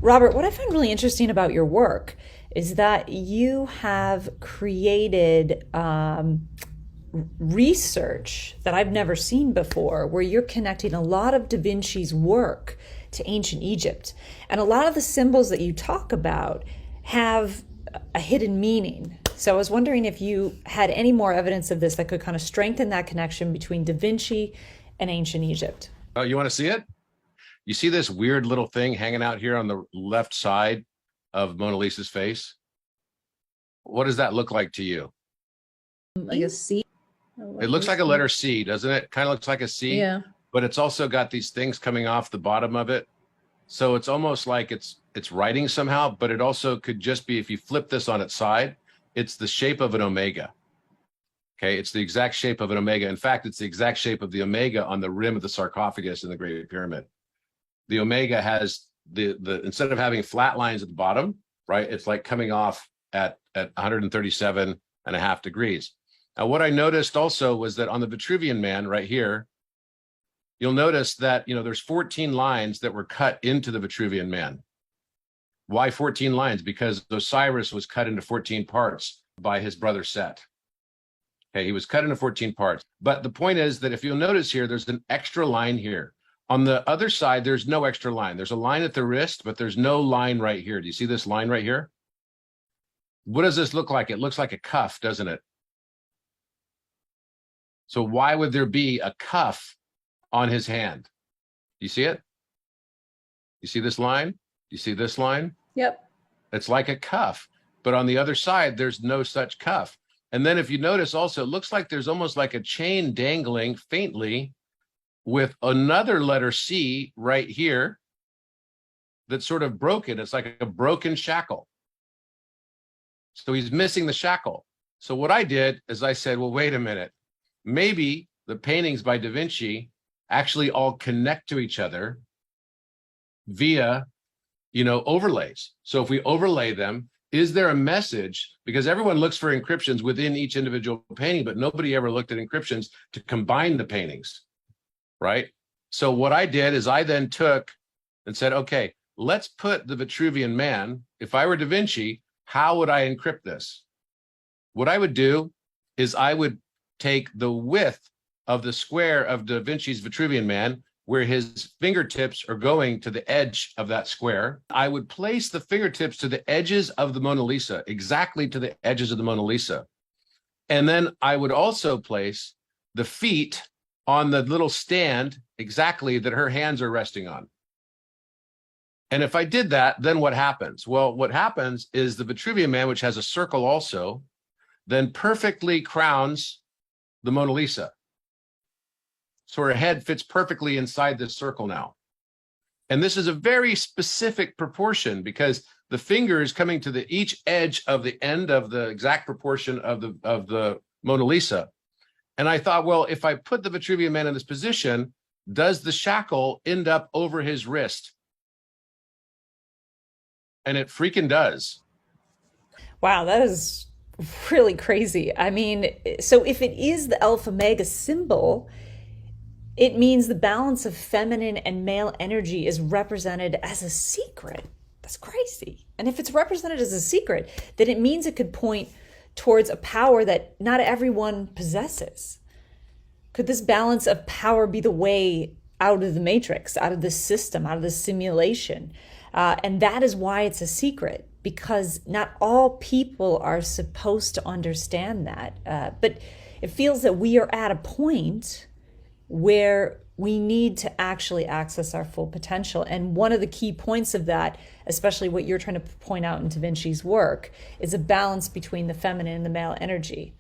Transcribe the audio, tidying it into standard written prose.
Robert, what I find really interesting about your work is that you have created research that I've never seen before, where you're connecting a lot of Da Vinci's work to ancient Egypt. And a lot of the symbols that you talk about have a hidden meaning. So I was wondering if you had any more evidence of this that could kind of strengthen that connection between Da Vinci and ancient Egypt. Oh, you want to see it? You see this weird little thing hanging out here on the left side of Mona Lisa's face? What does that look like to you? Like a C? It looks like a letter C, doesn't it? Kind of looks like a C. Yeah. But it's also got these things coming off the bottom of it. So it's almost like it's writing somehow, but it also could just be, if you flip this on its side, it's the shape of an omega. Okay, it's the exact shape of an omega. In fact, it's the exact shape of the omega on the rim of the sarcophagus in the Great Pyramid. The omega has the instead of having flat lines at the bottom, right? It's like coming off at 137.5 degrees. Now, what I noticed also was that on the Vitruvian Man right here, you'll notice that, there's 14 lines that were cut into the Vitruvian Man. Why 14 lines? Because Osiris was cut into 14 parts by his brother Set. Okay, he was cut into 14 parts. But the point is that if you'll notice here, there's an extra line here. On the other side, there's no extra line. There's a line at the wrist, but there's no line right here. Do you see this line right here? What does this look like? It looks like a cuff, doesn't it? So why would there be a cuff on his hand? Do you see it? You see this line? Do you see this line? Yep. It's like a cuff, but on the other side, there's no such cuff. And then if you notice also, it looks like there's almost like a chain dangling faintly with another letter C right here that's sort of broken. It's like a broken shackle. So he's missing the shackle. So what I did is I said, well, wait a minute. Maybe the paintings by Da Vinci actually all connect to each other via, overlays. So if we overlay them, is there a message? Because everyone looks for encryptions within each individual painting, but nobody ever looked at encryptions to combine the paintings, right? So what I did is I then took and said, okay, let's put the Vitruvian Man. If I were Da Vinci, how would I encrypt this? What I would do is I would take the width of the square of Da Vinci's Vitruvian Man, where his fingertips are going to the edge of that square. I would place the fingertips to the edges of the Mona Lisa, exactly to the edges of the Mona Lisa. And then I would also place the feet on the little stand exactly that her hands are resting on. And if I did that, then what happens? Well, what happens is the Vitruvian Man, which has a circle also, then perfectly crowns the Mona Lisa. So her head fits perfectly inside this circle now. And this is a very specific proportion because the finger is coming to each edge of the end of the exact proportion of the Mona Lisa. And I thought, well, if I put the Vitruvian Man in this position, does the shackle end up over his wrist? And it freaking does. Wow, that is really crazy. I mean, so if it is the Alpha Omega symbol, it means the balance of feminine and male energy is represented as a secret. That's crazy. And if it's represented as a secret, then it means it could point towards a power that not everyone possesses. Could this balance of power be the way out of the matrix, out of the system, out of the simulation? And that is why it's a secret, because not all people are supposed to understand that. But it feels that we are at a point where we need to actually access our full potential. And one of the key points of that, especially what you're trying to point out in Da Vinci's work, is a balance between the feminine and the male energy.